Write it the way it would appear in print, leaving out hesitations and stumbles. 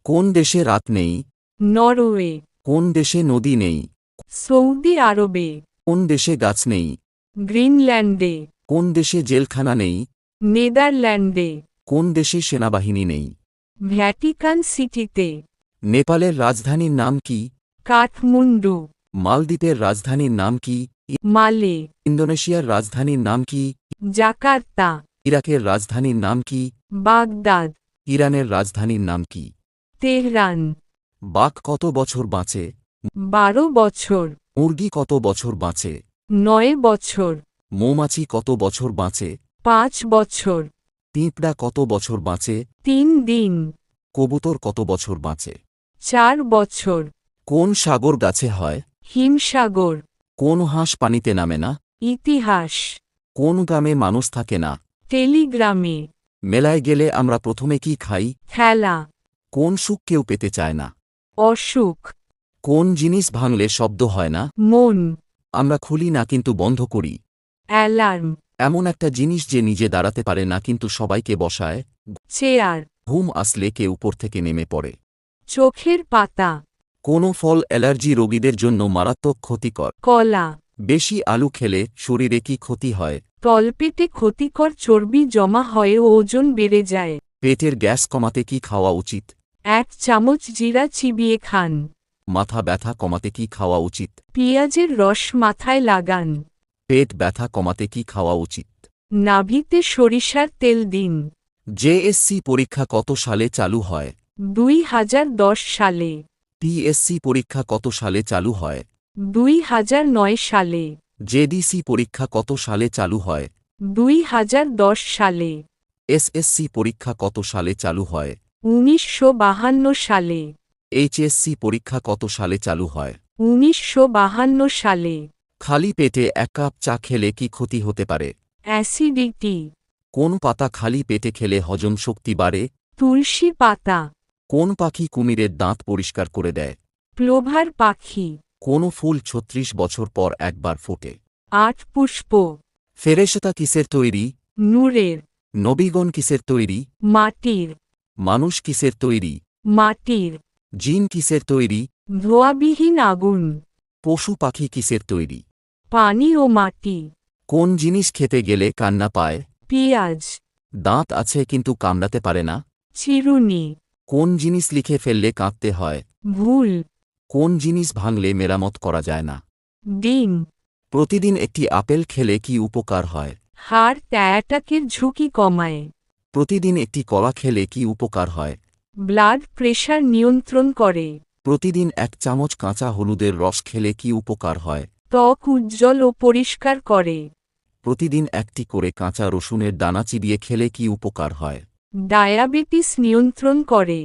কোন দেশে রাত নেই? নরওয়ে, কোন দেশে নদী নেই? সৌদি আরবে, কোন দেশে গাছ নেই? গ্রিনল্যান্ডে, কোন দেশে জেলখানা নেই? নেদারল্যান্ডে, কোন দেশে সেনাবাহিনী নেই? ভ্যাটিকান সিটিতে, নেপালের রাজধানীর নাম কি? কাঠমান্ডু, মালদ্বীপের রাজধানীর নাম কি? মালে, ইন্দোনেশিয়ার রাজধানীর নাম কি? জাকার্তা, ইরাকের রাজধানীর নাম কি? বাগদাদ, ইরানের রাজধানীর নাম কি? তেহরান। বাঘ কত বছর বাঁচে? 12 বছর, মুরগি কত বছর বাঁচে? 9 বছর, মৌমাছি কত বছর বাঁচে? 5 বছর, পিঁপড়া কত বছর বাঁচে? 3 দিন, কবুতর কত বছর বাঁচে? 4 বছর, কোন সাগর গাছে হয়? হিমসাগর। কোন হাঁস পানিতে নামে না? ইতিহাস, কোন গ্রামে মানুষ থাকে না? টেলিগ্রামে, মেলায় গেলে আমরা প্রথমে কি খাই? খেলা, কোন সুখ কেউ পেতে চায় না? অসুখ, কোন জিনিস ভাঙলে শব্দ হয় না? মন, আমরা খুলি না কিন্তু বন্ধ করি। অ্যালার্ম, এমন একটা জিনিস যে নিজে দাঁড়াতে পারে না কিন্তু সবাইকে বসায়। চেয়ার, ঘুম আসলে কে উপর থেকে নেমে পড়ে। চোখের পাতা, কোনো ফল অ্যালার্জি রোগীদের জন্য মারাত্মক ক্ষতিকর। কলা, বেশি আলু খেলে শরীরে কি ক্ষতি হয়? তলপেটে ক্ষতিকর চর্বি জমা হয়ে ওজন বেড়ে যায়। পেটের গ্যাস কমাতে কি খাওয়া উচিত? 1 চামচ জিরা চিবিয়ে খান। মাথা ব্যথা কমাতে কি খাওয়া উচিত? পেঁয়াজের রস মাথায় লাগান। পেট ব্যথা কমাতে কি খাওয়া উচিত? নাভিতে সরিষার তেল দিন। জেএসসি পরীক্ষা কত সালে চালু হয়? 2010 সালে, পিএসসি পরীক্ষা কত সালে চালু হয়? 2009 সালে, জেডিসি পরীক্ষা কত সালে চালু হয়? 2010 সালে, এসএসসি পরীক্ষা কত সালে চালু হয়? 1952 সালে, এইচএসসি পরীক্ষা কত সালে চালু হয়? 1952 সালে। খালি পেটে 1 কাপ চা খেলে কি ক্ষতি হতে পারে? অ্যাসিডিটি, কোন পাতা খালি পেটে খেলে হজম শক্তি বাড়ে? তুলসী পাতা, কোন পাখি কুমিরের দাঁত পরিষ্কার করে দেয়? প্লোভার পাখি, কোন ফুল 36 বছর পর একবার ফোটে? 8 পুষ্প, ফেরেশতা কিসের তৈরি? নূরের, নবীগণ কিসের তৈরি? মাটির, মানুষ কিসের তৈরি? মাটির, জিন কিসের তৈরি? ধোঁয়াবিহীন আগুন, পশু পাখি কিসের তৈরি? পানি ও মাটি, কোন জিনিস খেতে গেলে কান্না পায়? পেঁয়াজ, দাঁত আছে কিন্তু কামড়াতে পারে না? চিরুনি, কোন জিনিস লিখে ফেললে কাঁদতে হয়? ভুল, কোন জিনিস ভাঙলে মেরামত করা যায় না? ডিম। প্রতিদিন একটি আপেল খেলে কি উপকার হয়? হার্ট অ্যাটাকের ঝুঁকি কমায়। প্রতিদিন একটি কলা খেলে কি উপকার হয়? ব্লাড প্রেশার নিয়ন্ত্রণ করে। প্রতিদিন 1 চামচ কাঁচা হলুদের রস খেলে কি উপকার হয়? ত্বক উজ্জ্বল ও পরিষ্কার করে। প্রতিদিন একটি করে কাঁচা রসুনের দানা চিবিয়ে খেলে কি উপকার হয়? ডায়াবেটিস নিয়ন্ত্রণ করে।